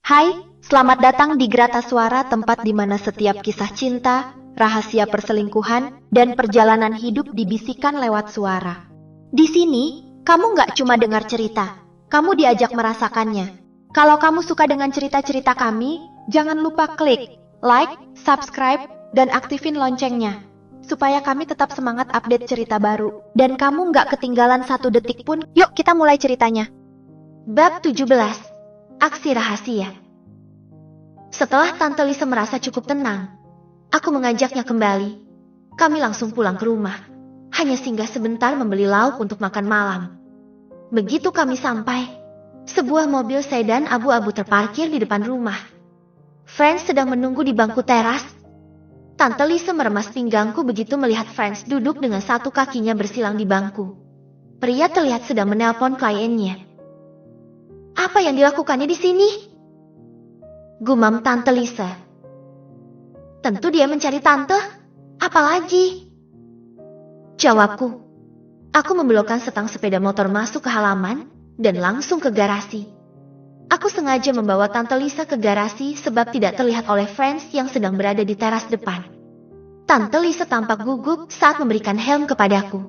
Hai, selamat datang di Grata Suara, tempat di mana setiap kisah cinta, rahasia perselingkuhan, dan perjalanan hidup dibisikkan lewat suara. Di sini, kamu nggak cuma dengar cerita, kamu diajak merasakannya. Kalau kamu suka dengan cerita-cerita kami, jangan lupa klik like, subscribe, dan aktifin loncengnya, supaya kami tetap semangat update cerita baru, dan kamu nggak ketinggalan satu detik pun. Yuk kita mulai ceritanya. Bab 17. Aksi rahasia. Setelah Tante Lisa merasa cukup tenang, aku mengajaknya kembali. Kami langsung pulang ke rumah, hanya singgah sebentar membeli lauk untuk makan malam. Begitu kami sampai, sebuah mobil sedan abu-abu terparkir di depan rumah. Franz sedang menunggu di bangku teras. Tante Lisa meremas pinggangku begitu melihat Franz duduk dengan satu kakinya bersilang di bangku. Pria terlihat sedang menelpon kliennya. Apa yang dilakukannya di sini? Gumam Tante Lisa. Tentu dia mencari tante. Apalagi? Jawabku. Aku membelokkan setang sepeda motor masuk ke halaman dan langsung ke garasi. Aku sengaja membawa Tante Lisa ke garasi sebab tidak terlihat oleh Franz yang sedang berada di teras depan. Tante Lisa tampak gugup saat memberikan helm kepadaku.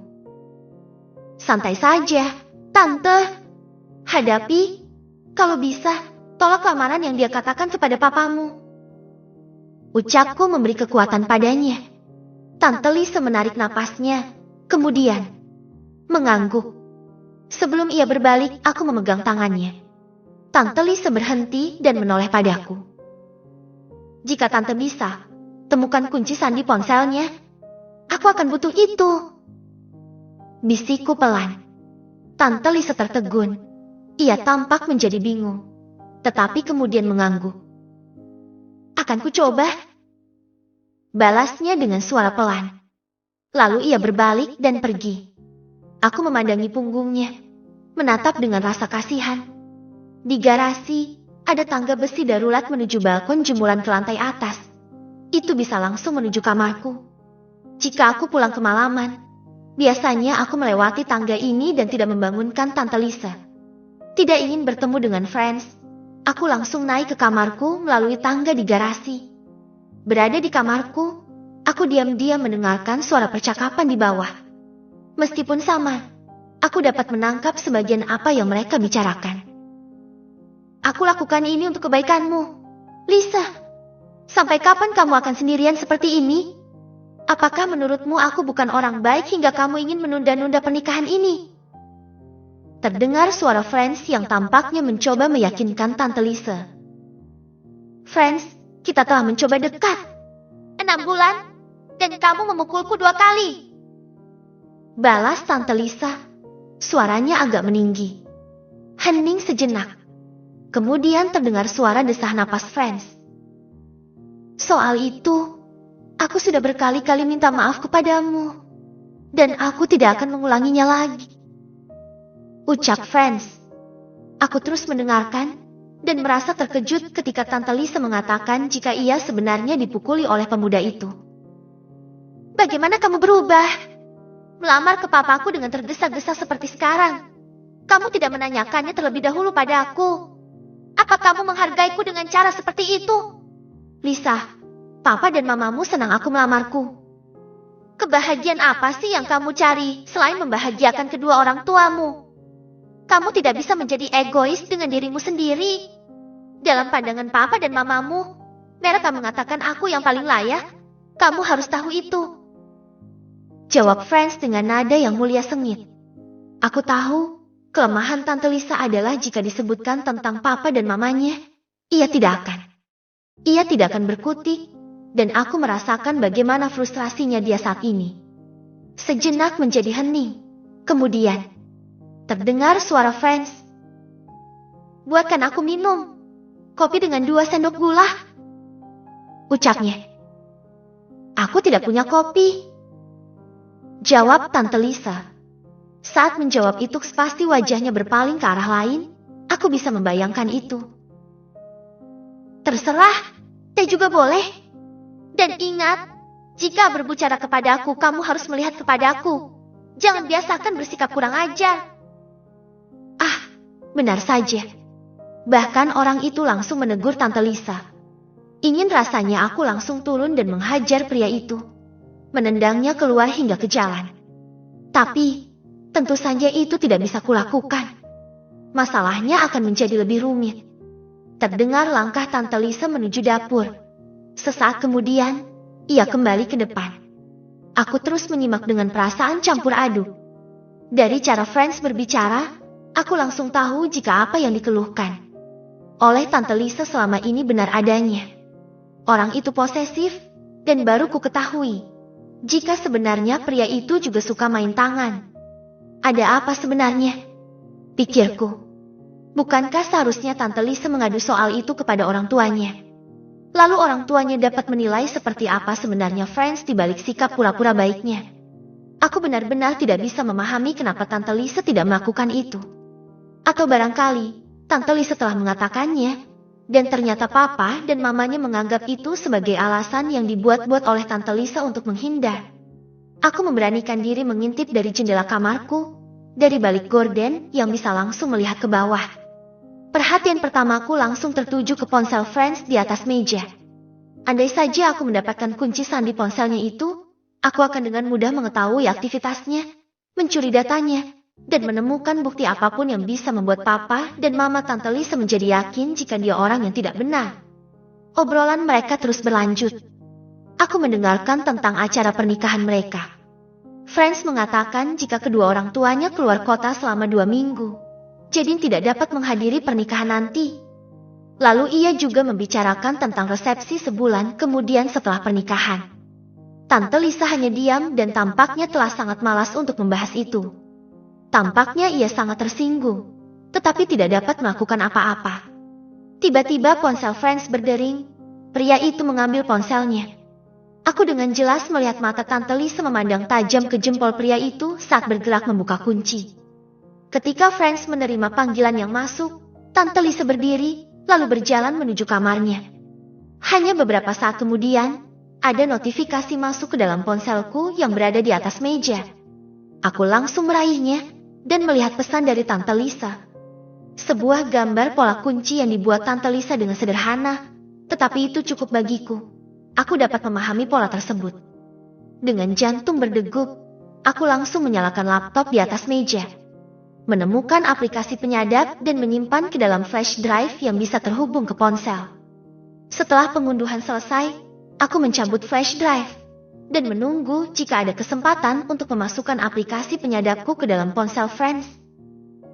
Santai saja, Tante. Hadapi. Kalau bisa, tolak lamaran yang dia katakan kepada papamu. Ucapku memberi kekuatan padanya. Tante Lisa menarik napasnya, kemudian mengangguk. Sebelum ia berbalik, aku memegang tangannya. Tante Lisa berhenti dan menoleh padaku. Jika Tante bisa, temukan kunci sandi ponselnya. Aku akan butuh itu. Bisikku pelan. Tante Lisa tertegun. Ia tampak menjadi bingung, tetapi kemudian mengangguk. Akan ku coba. Balasnya dengan suara pelan. Lalu ia berbalik dan pergi. Aku memandangi punggungnya, menatap dengan rasa kasihan. Di garasi, ada tangga besi darurat menuju balkon jemuran ke lantai atas. Itu bisa langsung menuju kamarku. Jika aku pulang kemalaman, biasanya aku melewati tangga ini dan tidak membangunkan Tante Lisa. Tidak ingin bertemu dengan Franz, aku langsung naik ke kamarku melalui tangga di garasi. Berada di kamarku, aku diam-diam mendengarkan suara percakapan di bawah. Meskipun sama, aku dapat menangkap sebagian apa yang mereka bicarakan. Aku lakukan ini untuk kebaikanmu, Lisa. Sampai kapan kamu akan sendirian seperti ini? Apakah menurutmu aku bukan orang baik hingga kamu ingin menunda-nunda pernikahan ini? Terdengar suara Franz yang tampaknya mencoba meyakinkan Tante Lisa. Franz, kita telah mencoba dekat. 6 bulan, dan kamu memukulku 2 kali. Balas Tante Lisa, suaranya agak meninggi. Hening sejenak. Kemudian terdengar suara desah napas Franz. Soal itu, aku sudah berkali-kali minta maaf kepadamu. Dan aku tidak akan mengulanginya lagi. Ucap Franz. Aku terus mendengarkan dan merasa terkejut ketika Tante Lisa mengatakan jika ia sebenarnya dipukuli oleh pemuda itu. Bagaimana kamu berubah? Melamar ke papaku dengan tergesa-gesa seperti sekarang. Kamu tidak menanyakannya terlebih dahulu pada aku. Apa kamu menghargaiku dengan cara seperti itu? Lisa, papa dan mamamu senang aku melamarku. Kebahagiaan apa sih yang kamu cari selain membahagiakan kedua orang tuamu? Kamu tidak bisa menjadi egois dengan dirimu sendiri. Dalam pandangan papa dan mamamu, mereka mengatakan aku yang paling layak. Kamu harus tahu itu. Jawab Franz dengan nada yang mulia sengit. Aku tahu, kelemahan Tante Lisa adalah jika disebutkan tentang papa dan mamanya, ia tidak akan. Ia tidak akan berkutik, dan aku merasakan bagaimana frustrasinya dia saat ini. Sejenak menjadi hening. Kemudian terdengar suara Franz. Buatkan aku minum. Kopi dengan 2 sendok gula. Ucapnya. Aku tidak punya kopi. Jawab Tante Lisa. Saat menjawab itu pasti wajahnya berpaling ke arah lain. Aku bisa membayangkan itu. Terserah. Teh juga boleh. Dan ingat, jika berbicara kepadaku, kamu harus melihat kepadaku. Jangan biasakan bersikap kurang ajar. Benar saja. Bahkan orang itu langsung menegur Tante Lisa. Ingin rasanya aku langsung turun dan menghajar pria itu, menendangnya keluar hingga ke jalan. Tapi, tentu saja itu tidak bisa kulakukan. Masalahnya akan menjadi lebih rumit. Terdengar langkah Tante Lisa menuju dapur. Sesaat kemudian, ia kembali ke depan. Aku terus menyimak dengan perasaan campur aduk. Dari cara Franz berbicara, aku langsung tahu jika apa yang dikeluhkan oleh Tante Lisa selama ini benar adanya. Orang itu posesif, dan baru ku ketahui jika sebenarnya pria itu juga suka main tangan. Ada apa sebenarnya? Pikirku. Bukankah seharusnya Tante Lisa mengadu soal itu kepada orang tuanya? Lalu orang tuanya dapat menilai seperti apa sebenarnya Franz di balik sikap pura-pura baiknya. Aku benar-benar tidak bisa memahami kenapa Tante Lisa tidak melakukan itu. Atau barangkali, Tante Lisa telah mengatakannya, dan ternyata papa dan mamanya menganggap itu sebagai alasan yang dibuat-buat oleh Tante Lisa untuk menghindar. Aku memberanikan diri mengintip dari jendela kamarku, dari balik gorden yang bisa langsung melihat ke bawah. Perhatian pertamaku langsung tertuju ke ponsel Franz di atas meja. Andai saja aku mendapatkan kunci sandi ponselnya itu, aku akan dengan mudah mengetahui aktivitasnya, mencuri datanya, dan menemukan bukti apapun yang bisa membuat papa dan mama Tante Lisa menjadi yakin jika dia orang yang tidak benar. Obrolan mereka terus berlanjut. Aku mendengarkan tentang acara pernikahan mereka. Franz mengatakan jika kedua orang tuanya keluar kota selama 2 minggu, jadi tidak dapat menghadiri pernikahan nanti. Lalu ia juga membicarakan tentang resepsi sebulan kemudian setelah pernikahan. Tante Lisa hanya diam dan tampaknya telah sangat malas untuk membahas itu. Tampaknya ia sangat tersinggung, tetapi tidak dapat melakukan apa-apa. Tiba-tiba ponsel Franz berdering. Pria itu mengambil ponselnya. Aku dengan jelas melihat mata Tante Lisa memandang tajam ke jempol pria itu saat bergerak membuka kunci. Ketika Franz menerima panggilan yang masuk, Tante Lisa berdiri, lalu berjalan menuju kamarnya. Hanya beberapa saat kemudian, ada notifikasi masuk ke dalam ponselku yang berada di atas meja. Aku langsung meraihnya dan melihat pesan dari Tante Lisa. Sebuah gambar pola kunci yang dibuat Tante Lisa dengan sederhana, tetapi itu cukup bagiku. Aku dapat memahami pola tersebut. Dengan jantung berdegup, aku langsung menyalakan laptop di atas meja, menemukan aplikasi penyadap dan menyimpan ke dalam flash drive yang bisa terhubung ke ponsel. Setelah pengunduhan selesai, aku mencabut flash drive dan menunggu jika ada kesempatan untuk memasukkan aplikasi penyadapku ke dalam ponsel Franz.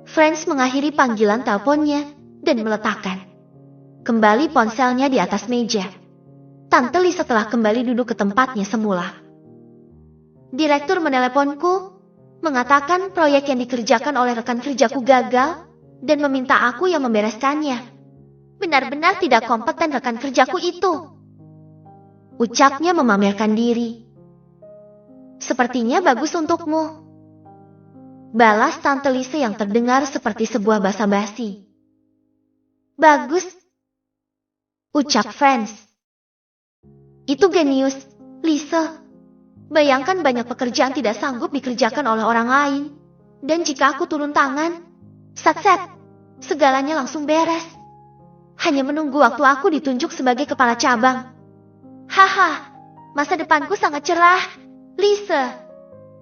Franz mengakhiri panggilan teleponnya dan meletakkan kembali ponselnya di atas meja. Tante Lisa telah kembali duduk ke tempatnya semula. Direktur meneleponku, mengatakan proyek yang dikerjakan oleh rekan kerjaku gagal dan meminta aku yang membereskannya. Benar-benar tidak kompeten rekan kerjaku itu, ucapnya memamerkan diri. Sepertinya bagus untukmu, balas Tante Lisa yang terdengar seperti sebuah basa-basi. Bagus, ucap Franz. Itu genius, Lisa. Bayangkan banyak pekerjaan tidak sanggup dikerjakan oleh orang lain. Dan jika aku turun tangan, sat-sat, segalanya langsung beres. Hanya menunggu waktu aku ditunjuk sebagai kepala cabang. Haha, masa depanku sangat cerah, Lisa.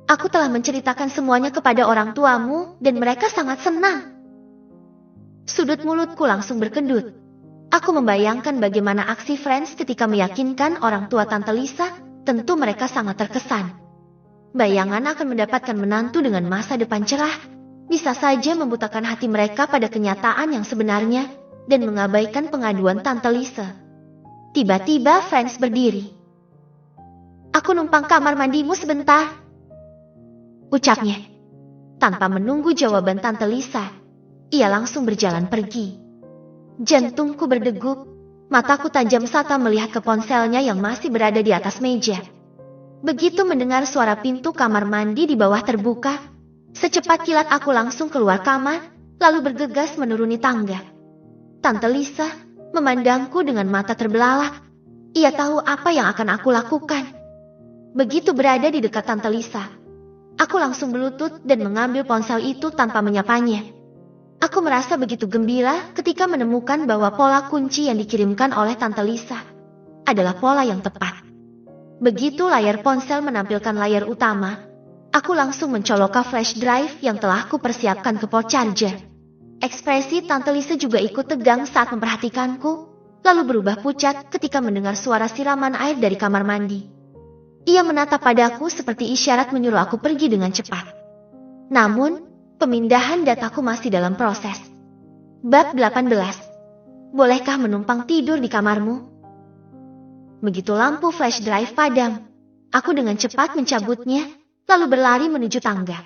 Aku telah menceritakan semuanya kepada orang tuamu dan mereka sangat senang. Sudut mulutku langsung berkedut. Aku membayangkan bagaimana aksi Franz ketika meyakinkan orang tua Tante Lisa. Tentu mereka sangat terkesan. Bayangan akan mendapatkan menantu dengan masa depan cerah bisa saja membutakan hati mereka pada kenyataan yang sebenarnya dan mengabaikan pengaduan Tante Lisa. Tiba-tiba Franz berdiri. Aku numpang kamar mandimu sebentar, ucapnya. Tanpa menunggu jawaban Tante Lisa, ia langsung berjalan pergi. Jantungku berdegup. Mataku tajam saat melihat ke ponselnya yang masih berada di atas meja. Begitu mendengar suara pintu kamar mandi di bawah terbuka, secepat kilat aku langsung keluar kamar, lalu bergegas menuruni tangga. Tante Lisa memandangku dengan mata terbelalak. Ia tahu apa yang akan aku lakukan. Begitu berada di dekat Tante Lisa, aku langsung berlutut dan mengambil ponsel itu tanpa menyapanya. Aku merasa begitu gembira ketika menemukan bahwa pola kunci yang dikirimkan oleh Tante Lisa adalah pola yang tepat. Begitu layar ponsel menampilkan layar utama, aku langsung mencolok flash drive yang telah kupersiapkan ke port charger. Ekspresi Tante Lisa juga ikut tegang saat memperhatikanku, lalu berubah pucat ketika mendengar suara siraman air dari kamar mandi. Ia menatap padaku seperti isyarat menyuruh aku pergi dengan cepat. Namun, pemindahan dataku masih dalam proses. Bab 18. Bolehkah menumpang tidur di kamarmu? Begitu lampu flash drive padam, aku dengan cepat mencabutnya, lalu berlari menuju tangga.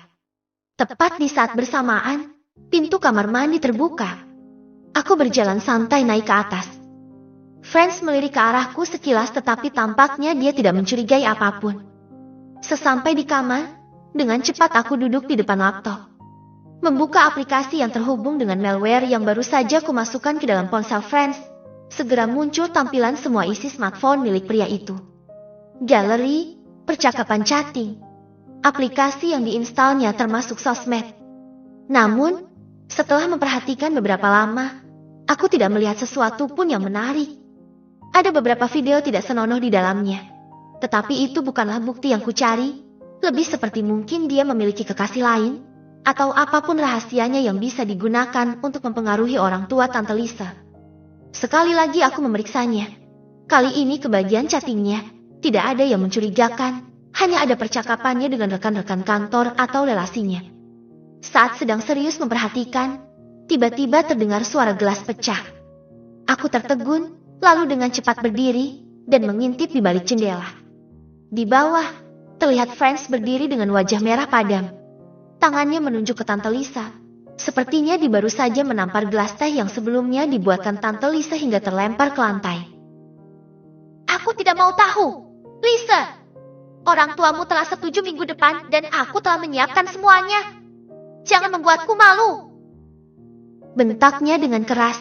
Tepat di saat bersamaan, pintu kamar mandi terbuka. Aku berjalan santai naik ke atas. Franz melirik ke arahku sekilas tetapi tampaknya dia tidak mencurigai apapun. Sesampai di kamar, dengan cepat aku duduk di depan laptop. Membuka aplikasi yang terhubung dengan malware yang baru saja kumasukkan ke dalam ponsel Franz. Segera muncul tampilan semua isi smartphone milik pria itu. Galeri, percakapan chatting, aplikasi yang diinstalnya termasuk sosmed. Namun, setelah memperhatikan beberapa lama, aku tidak melihat sesuatu pun yang menarik. Ada beberapa video tidak senonoh di dalamnya. Tetapi itu bukanlah bukti yang kucari, lebih seperti mungkin dia memiliki kekasih lain, atau apapun rahasianya yang bisa digunakan untuk mempengaruhi orang tua Tante Lisa. Sekali lagi aku memeriksanya. Kali ini ke bagian chattingnya, tidak ada yang mencurigakan, hanya ada percakapannya dengan rekan-rekan kantor atau relasinya. Saat sedang serius memperhatikan, tiba-tiba terdengar suara gelas pecah. Aku tertegun, lalu dengan cepat berdiri, dan mengintip di balik jendela. Di bawah, terlihat Franz berdiri dengan wajah merah padam. Tangannya menunjuk ke Tante Lisa. Sepertinya dia baru saja menampar gelas teh yang sebelumnya dibuatkan Tante Lisa hingga terlempar ke lantai. Aku tidak mau tahu, Lisa. Orang tuamu telah setuju minggu depan dan aku telah menyiapkan semuanya. Jangan membuatku malu. Bentaknya dengan keras.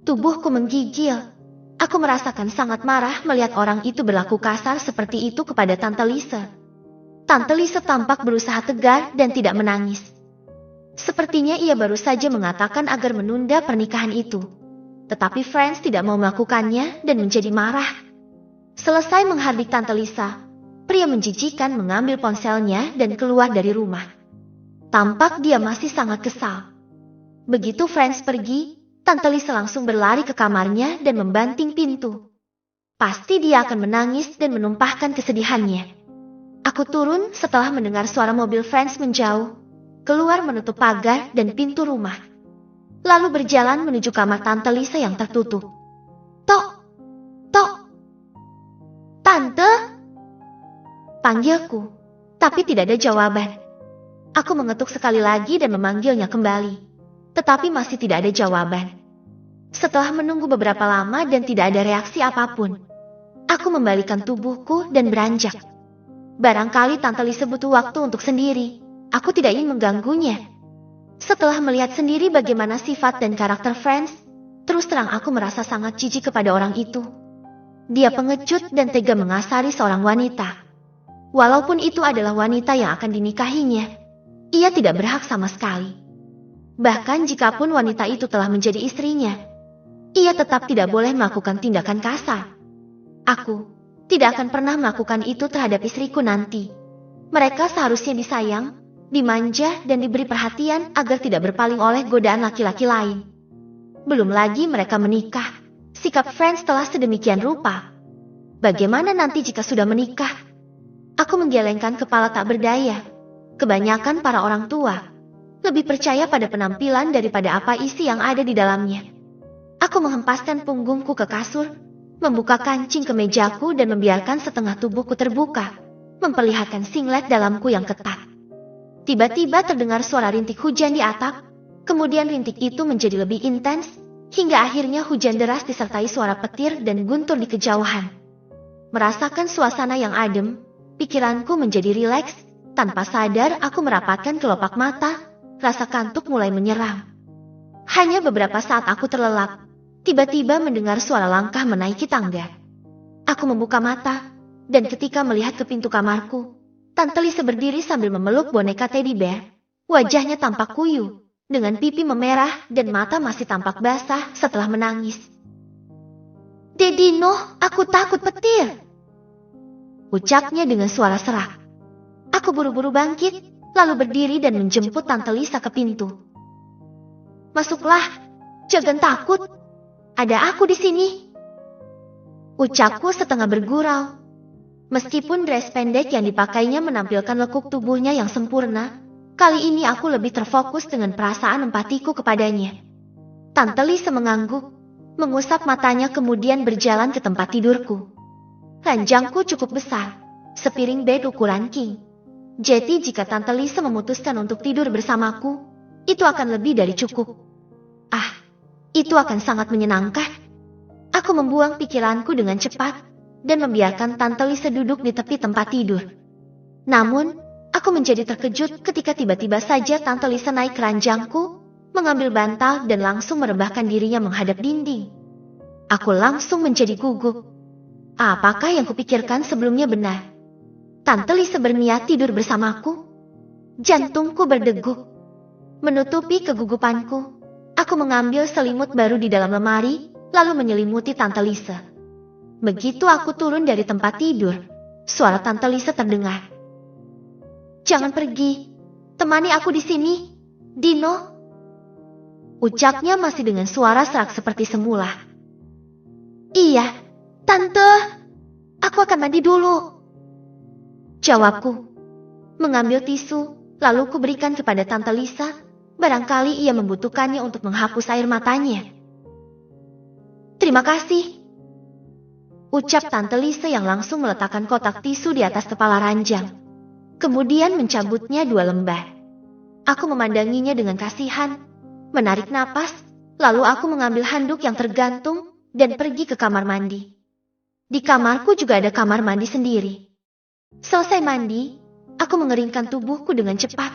Tubuhku menggigil. Aku merasakan sangat marah melihat orang itu berlaku kasar seperti itu kepada Tante Lisa. Tante Lisa tampak berusaha tegar dan tidak menangis. Sepertinya ia baru saja mengatakan agar menunda pernikahan itu. Tetapi Franz tidak mau melakukannya dan menjadi marah. Selesai menghardik Tante Lisa, pria menjijikan mengambil ponselnya dan keluar dari rumah. Tampak dia masih sangat kesal. Begitu Franz pergi, Tante Lisa langsung berlari ke kamarnya dan membanting pintu. Pasti dia akan menangis dan menumpahkan kesedihannya. Aku turun setelah mendengar suara mobil Franz menjauh. Keluar menutup pagar dan pintu rumah. Lalu berjalan menuju kamar Tante Lisa yang tertutup. Tok! Tok! Tante! Panggilku, tapi tidak ada jawaban. Aku mengetuk sekali lagi dan memanggilnya kembali. Tetapi masih tidak ada jawaban. Setelah menunggu beberapa lama dan tidak ada reaksi apapun, aku membalikan tubuhku dan beranjak. Barangkali Tante Lisa butuh waktu untuk sendiri. Aku tidak ingin mengganggunya. Setelah melihat sendiri bagaimana sifat dan karakter Franz, terus terang aku merasa sangat jijik kepada orang itu. Dia pengecut dan tega mengasari seorang wanita. Walaupun itu adalah wanita yang akan dinikahinya, ia tidak berhak sama sekali. Bahkan jikapun wanita itu telah menjadi istrinya, ia tetap tidak boleh melakukan tindakan kasar. Aku tidak akan pernah melakukan itu terhadap istriku nanti. Mereka seharusnya disayang, dimanja dan diberi perhatian agar tidak berpaling oleh godaan laki-laki lain. Belum lagi mereka menikah. Sikap Franz telah sedemikian rupa. Bagaimana nanti jika sudah menikah? Aku menggelengkan kepala tak berdaya. Kebanyakan para orang tua lebih percaya pada penampilan daripada apa isi yang ada di dalamnya. Aku menghempaskan punggungku ke kasur, membuka kancing kemejaku dan membiarkan setengah tubuhku terbuka, memperlihatkan singlet dalamku yang ketat. Tiba-tiba terdengar suara rintik hujan di atap, kemudian rintik itu menjadi lebih intens, hingga akhirnya hujan deras disertai suara petir dan guntur di kejauhan. Merasakan suasana yang adem, pikiranku menjadi rileks, tanpa sadar aku merapatkan kelopak mata, rasa kantuk mulai menyerang. Hanya beberapa saat aku terlelap, tiba-tiba mendengar suara langkah menaiki tangga. Aku membuka mata, dan ketika melihat ke pintu kamarku, Tante Lisa berdiri sambil memeluk boneka teddy bear. Wajahnya tampak kuyu, dengan pipi memerah dan mata masih tampak basah setelah menangis. "Dedino, aku takut petir," ucapnya dengan suara serak. Aku buru-buru bangkit, lalu berdiri dan menjemput Tante Lisa ke pintu. "Masuklah, jangan takut. Ada aku di sini," ucapku setengah bergurau. Meskipun dress pendek yang dipakainya menampilkan lekuk tubuhnya yang sempurna, kali ini aku lebih terfokus dengan perasaan empatiku kepadanya. Tante Lisa mengangguk, mengusap matanya kemudian berjalan ke tempat tidurku. Ranjangku cukup besar, sepiring bed ukuran king. Jadi jika Tante Lisa memutuskan untuk tidur bersamaku, itu akan lebih dari cukup. Itu akan sangat menyenangkan. Aku membuang pikiranku dengan cepat dan membiarkan Tante Lisa duduk di tepi tempat tidur. Namun, aku menjadi terkejut ketika tiba-tiba saja Tante Lisa naik ke ranjangku, mengambil bantal dan langsung merebahkan dirinya menghadap dinding. Aku langsung menjadi gugup. Apakah yang kupikirkan sebelumnya benar? Tante Lisa berniat tidur bersamaku? Jantungku berdegup. Menutupi kegugupanku, aku mengambil selimut baru di dalam lemari, lalu menyelimuti Tante Lisa. Begitu aku turun dari tempat tidur, suara Tante Lisa terdengar. "Jangan pergi, temani aku di sini, Dino," ucapnya masih dengan suara serak seperti semula. "Iya, Tante, aku akan mandi dulu," jawabku. Mengambil tisu, lalu kuberikan kepada Tante Lisa, barangkali ia membutuhkannya untuk menghapus air matanya. "Terima kasih," ucap Tante Lisa yang langsung meletakkan kotak tisu di atas kepala ranjang. Kemudian mencabutnya 2 lembar. Aku memandanginya dengan kasihan, menarik napas, lalu aku mengambil handuk yang tergantung dan pergi ke kamar mandi. Di kamarku juga ada kamar mandi sendiri. Selesai mandi, aku mengeringkan tubuhku dengan cepat,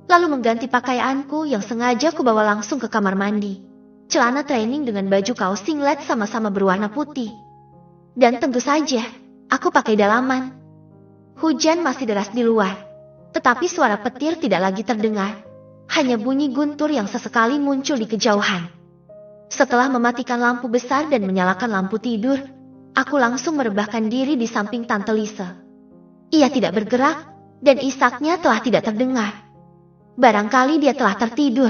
lalu mengganti pakaianku yang sengaja kubawa langsung ke kamar mandi. Celana training dengan baju kaos singlet sama-sama berwarna putih. Dan tentu saja, aku pakai dalaman. Hujan masih deras di luar, tetapi suara petir tidak lagi terdengar. Hanya bunyi guntur yang sesekali muncul di kejauhan. Setelah mematikan lampu besar dan menyalakan lampu tidur, aku langsung merebahkan diri di samping Tante Lisa. Ia tidak bergerak, dan isaknya telah tidak terdengar. Barangkali dia telah tertidur.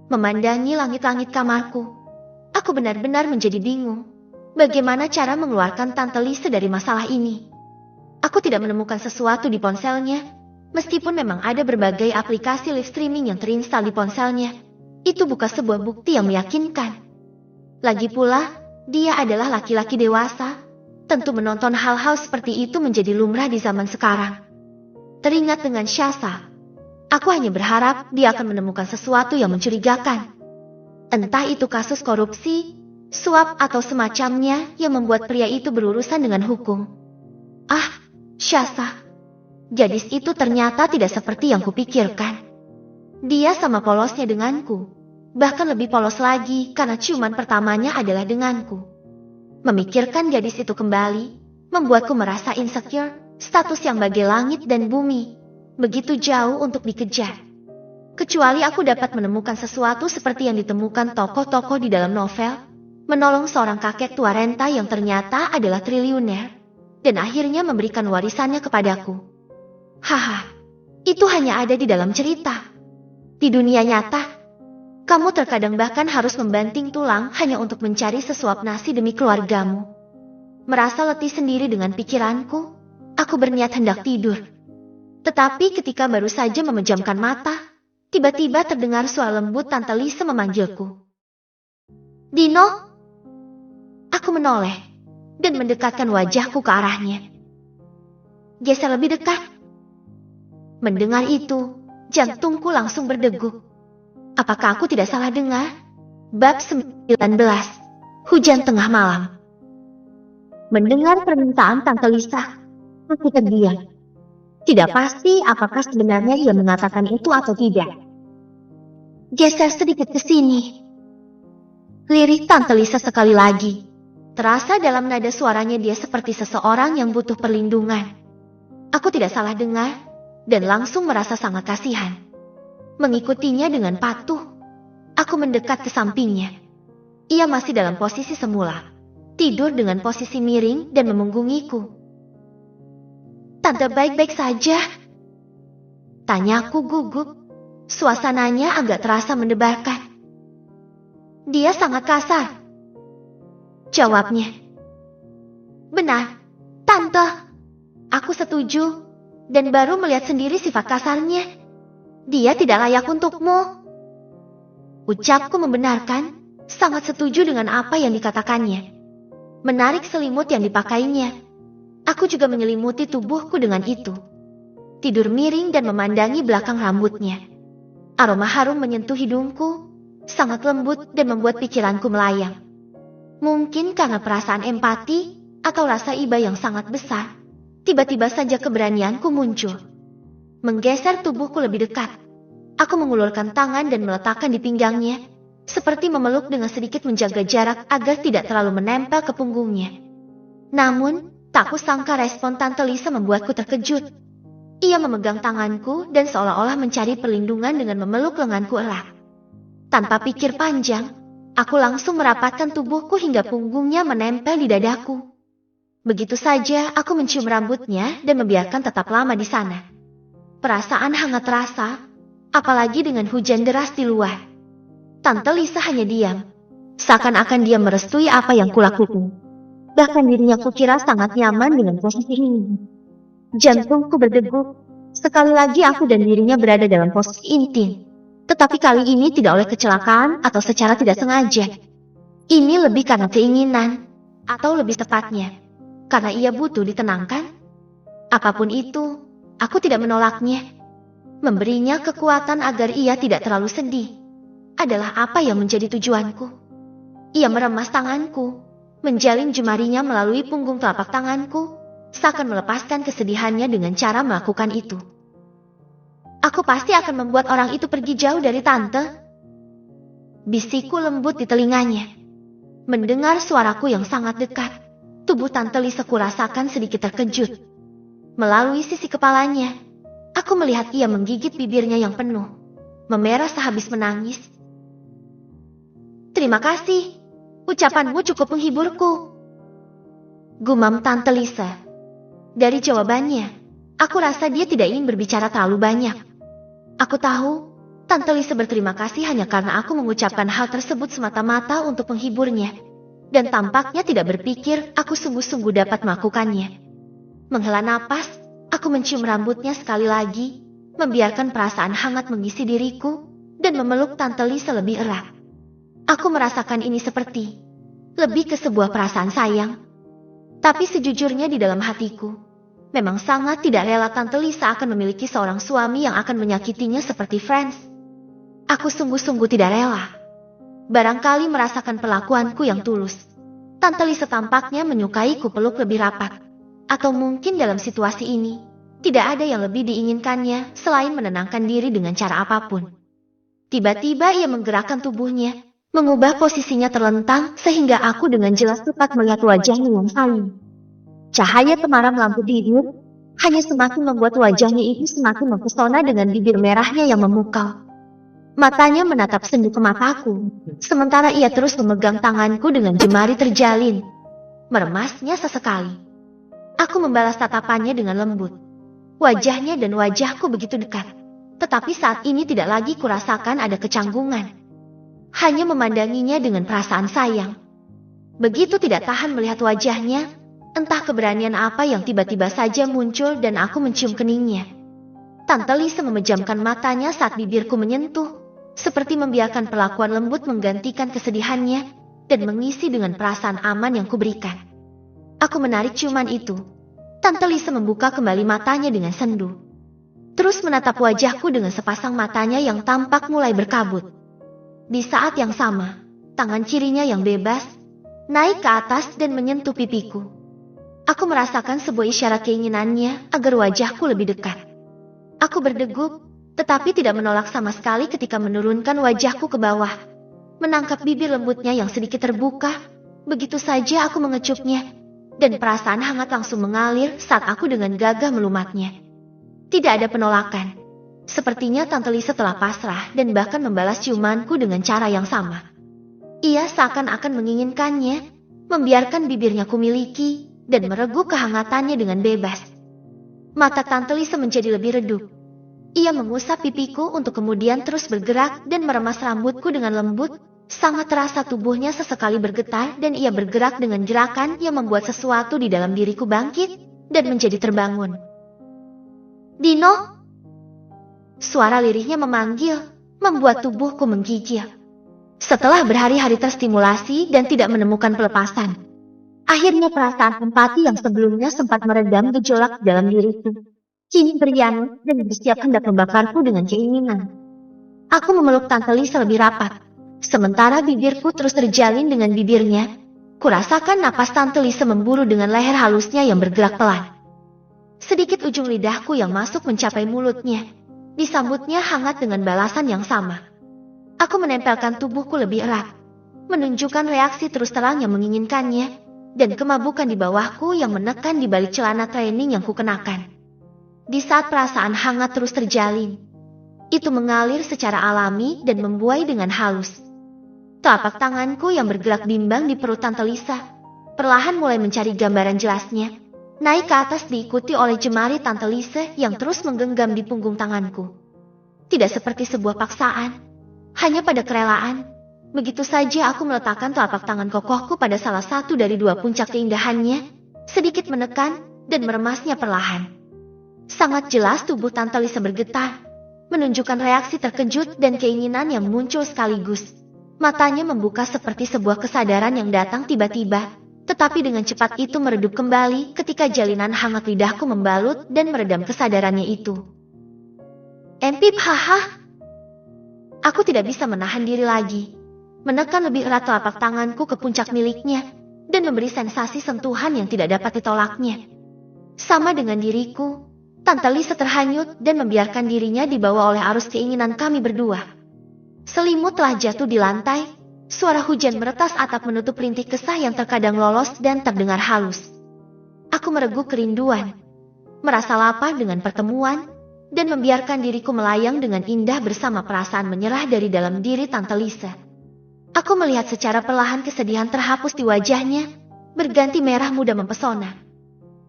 Memandangi langit-langit kamarku, aku benar-benar menjadi bingung. Bagaimana cara mengeluarkan Tante Lisa dari masalah ini? Aku tidak menemukan sesuatu di ponselnya, meskipun memang ada berbagai aplikasi live streaming yang terinstal di ponselnya. Itu bukan sebuah bukti yang meyakinkan. Lagi pula, dia adalah laki-laki dewasa. Tentu menonton hal-hal seperti itu menjadi lumrah di zaman sekarang. Teringat dengan Shasa, aku hanya berharap dia akan menemukan sesuatu yang mencurigakan. Entah itu kasus korupsi, suap atau semacamnya yang membuat pria itu berurusan dengan hukum. Shasa. Gadis itu ternyata tidak seperti yang kupikirkan. Dia sama polosnya denganku. Bahkan lebih polos lagi karena ciuman pertamanya adalah denganku. Memikirkan gadis itu kembali, membuatku merasa insecure, status yang bagai langit dan bumi. Begitu jauh untuk dikejar. Kecuali aku dapat menemukan sesuatu seperti yang ditemukan tokoh-tokoh di dalam novel, menolong seorang kakek tua renta yang ternyata adalah triliuner, dan akhirnya memberikan warisannya kepadaku. Haha, itu hanya ada di dalam cerita. Di dunia nyata, kamu terkadang bahkan harus membanting tulang hanya untuk mencari sesuap nasi demi keluargamu. Merasa letih sendiri dengan pikiranku, aku berniat hendak tidur. Tetapi ketika baru saja memejamkan mata, tiba-tiba terdengar suara lembut Tante Lisa memanggilku. "Dino?" Aku menoleh dan mendekatkan wajahku ke arahnya. "Geser lebih dekat." Mendengar itu, jantungku langsung berdegup. Apakah aku tidak salah dengar? Bab 19, Hujan Tengah Malam. Mendengar permintaan Tante Lisa, aku terdiam. Tidak pasti apakah sebenarnya ia mengatakan itu atau tidak. "Geser sedikit ke sini," lirih Tante Lisa sekali lagi. Terasa dalam nada suaranya dia seperti seseorang yang butuh perlindungan. Aku tidak salah dengar, dan langsung merasa sangat kasihan. Mengikutinya dengan patuh, Aku mendekat ke sampingnya. Ia masih dalam posisi semula, tidur dengan posisi miring dan memunggungiku. "Tante baik-baik saja?" tanyaku gugup. Suasananya agak terasa mendebarkan. "Dia sangat kasar," jawabnya. "Benar, Tante. Aku setuju, dan baru melihat sendiri sifat kasarnya. Dia tidak layak untukmu." Ucapku membenarkan, sangat setuju dengan apa yang dikatakannya. Menarik selimut yang dipakainya. Aku juga menyelimuti tubuhku dengan itu. Tidur miring dan memandangi belakang rambutnya. Aroma harum menyentuh hidungku, sangat lembut dan membuat pikiranku melayang. Mungkin karena perasaan empati atau rasa iba yang sangat besar, tiba-tiba saja keberanianku muncul. Menggeser tubuhku lebih dekat. Aku mengulurkan tangan dan meletakkan di pinggangnya, seperti memeluk dengan sedikit menjaga jarak agar tidak terlalu menempel ke punggungnya. Namun, tak kusangka respon Tante Lisa membuatku terkejut. Ia memegang tanganku dan seolah-olah mencari perlindungan dengan memeluk lenganku erat. Tanpa pikir panjang, aku langsung merapatkan tubuhku hingga punggungnya menempel di dadaku. Begitu saja aku mencium rambutnya dan membiarkan tetap lama di sana. Perasaan hangat terasa, apalagi dengan hujan deras di luar. Tante Lisa hanya diam, seakan-akan dia merestui apa yang kulakukan. Bahkan dirinya kukira sangat nyaman dengan posisi ini. Jantungku berdegup. Sekali lagi aku dan dirinya berada dalam posisi intim. Tetapi kali ini tidak oleh kecelakaan atau secara tidak sengaja. Ini lebih karena keinginan, atau lebih tepatnya, karena ia butuh ditenangkan. Apapun itu, aku tidak menolaknya. Memberinya kekuatan agar ia tidak terlalu sedih adalah apa yang menjadi tujuanku. Ia meremas tanganku, menjalin jemarinya melalui punggung telapak tanganku, seakan melepaskan kesedihannya dengan cara melakukan itu. "Aku pasti akan membuat orang itu pergi jauh dari Tante," bisikku lembut di telinganya. Mendengar suaraku yang sangat dekat, tubuh Tante Lisa kurasakan sedikit terkejut. Melalui sisi kepalanya, aku melihat ia menggigit bibirnya yang penuh, memerah sehabis menangis. "Terima kasih, ucapanmu cukup menghiburku," gumam Tante Lisa. Dari jawabannya, aku rasa dia tidak ingin berbicara terlalu banyak. Aku tahu, Tante Lisa berterima kasih hanya karena aku mengucapkan hal tersebut semata-mata untuk menghiburnya. Dan tampaknya tidak berpikir aku sungguh-sungguh dapat melakukannya. Menghela napas, aku mencium rambutnya sekali lagi, membiarkan perasaan hangat mengisi diriku, dan memeluk Tante Lisa lebih erat. Aku merasakan ini seperti lebih ke sebuah perasaan sayang. Tapi sejujurnya di dalam hatiku, memang sangat tidak rela Tante Lisa akan memiliki seorang suami yang akan menyakitinya seperti Franz. Aku sungguh-sungguh tidak rela. Barangkali merasakan perlakuanku yang tulus, Tante Lisa tampaknya menyukaiku peluk lebih rapat. Atau mungkin dalam situasi ini, tidak ada yang lebih diinginkannya selain menenangkan diri dengan cara apapun. Tiba-tiba ia menggerakkan tubuhnya, mengubah posisinya terlentang sehingga aku dengan jelas dapat melihat wajahnya yang saling. Cahaya temaram lampu tidur hanya semakin membuat wajahnya itu semakin mempesona dengan bibir merahnya yang memukau. Matanya menatap sendu ke mataku, sementara ia terus memegang tanganku dengan jemari terjalin. Meremasnya sesekali. Aku membalas tatapannya dengan lembut. Wajahnya dan wajahku begitu dekat. Tetapi saat ini tidak lagi kurasakan ada kecanggungan. Hanya memandanginya dengan perasaan sayang. Begitu tidak tahan melihat wajahnya, entah keberanian apa yang tiba-tiba saja muncul dan aku mencium keningnya. Tante Lisa memejamkan matanya saat bibirku menyentuh, seperti membiarkan perlakuan lembut menggantikan kesedihannya dan mengisi dengan perasaan aman yang kuberikan. Aku menarik ciuman itu. Tante Lisa membuka kembali matanya dengan sendu. Terus menatap wajahku dengan sepasang matanya yang tampak mulai berkabut. Di saat yang sama, tangan kirinya yang bebas naik ke atas dan menyentuh pipiku. Aku merasakan sebuah isyarat keinginannya agar wajahku lebih dekat. Aku berdegup, tetapi tidak menolak sama sekali ketika menurunkan wajahku ke bawah. Menangkap bibir lembutnya yang sedikit terbuka, begitu saja aku mengecupnya, dan perasaan hangat langsung mengalir saat aku dengan gagah melumatnya. Tidak ada penolakan, Sepertinya Tante Lisa telah pasrah dan bahkan membalas ciumanku dengan cara yang sama. Ia seakan-akan menginginkannya, membiarkan bibirnya kumiliki, dan meregu kehangatannya dengan bebas. Mata Tante Lisa menjadi lebih redup. Ia mengusap pipiku untuk kemudian terus bergerak dan meremas rambutku dengan lembut. Sangat terasa tubuhnya sesekali bergetar dan ia bergerak dengan gerakan yang membuat sesuatu di dalam diriku bangkit dan menjadi terbangun. Dino! Suara lirihnya memanggil, membuat tubuhku menggigil. Setelah berhari-hari terstimulasi dan tidak menemukan pelepasan, akhirnya perasaan empati yang sebelumnya sempat meredam gejolak dalam diriku kini berian dan bersiap hendak membakarku dengan keinginan. Aku memeluk Tante Lisa lebih rapat, sementara bibirku terus terjalin dengan bibirnya. Kurasakan napas Tante Lisa memburu dengan leher halusnya yang bergerak pelan. Sedikit ujung lidahku yang masuk mencapai mulutnya, disambutnya hangat dengan balasan yang sama. Aku menempelkan tubuhku lebih erat, menunjukkan reaksi terus terang yang menginginkannya, dan kemabukan di bawahku yang menekan di balik celana training yang kukenakan. Di saat perasaan hangat terus terjalin, itu mengalir secara alami dan membuai dengan halus. Telapak tanganku yang bergerak bimbang di perut Tante Lisa, perlahan mulai mencari gambaran jelasnya, naik ke atas diikuti oleh jemari Tante Lisa yang terus menggenggam di punggung tanganku. Tidak seperti sebuah paksaan, hanya pada kerelaan. Begitu saja aku meletakkan telapak tangan kokohku pada salah satu dari dua puncak keindahannya, sedikit menekan dan meremasnya perlahan. Sangat jelas tubuh Tante Lisa bergetar, menunjukkan reaksi terkejut dan keinginan yang muncul sekaligus. Matanya membuka seperti sebuah kesadaran yang datang tiba-tiba, tetapi dengan cepat itu meredup kembali ketika jalinan hangat lidahku membalut dan meredam kesadarannya itu. Empip, haha. Aku tidak bisa menahan diri lagi, menekan lebih erat telapak tanganku ke puncak miliknya, dan memberi sensasi sentuhan yang tidak dapat ditolaknya. Sama dengan diriku, Tante Lisa terhanyut dan membiarkan dirinya dibawa oleh arus keinginan kami berdua. Selimut telah jatuh di lantai, suara hujan meretas atap menutup rintih kesah yang terkadang lolos dan terdengar halus. Aku meregu kerinduan, merasa lapar dengan pertemuan, dan membiarkan diriku melayang dengan indah bersama perasaan menyerah dari dalam diri Tante Lisa. Aku melihat secara perlahan kesedihan terhapus di wajahnya, berganti merah muda mempesona.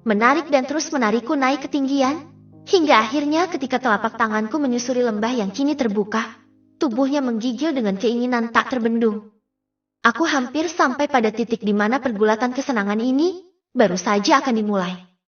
Menarik dan terus menarikku naik ketinggian, hingga akhirnya ketika telapak tanganku menyusuri lembah yang kini terbuka, tubuhnya menggigil dengan keinginan tak terbendung. Aku hampir sampai pada titik di mana pergulatan kesenangan ini baru saja akan dimulai.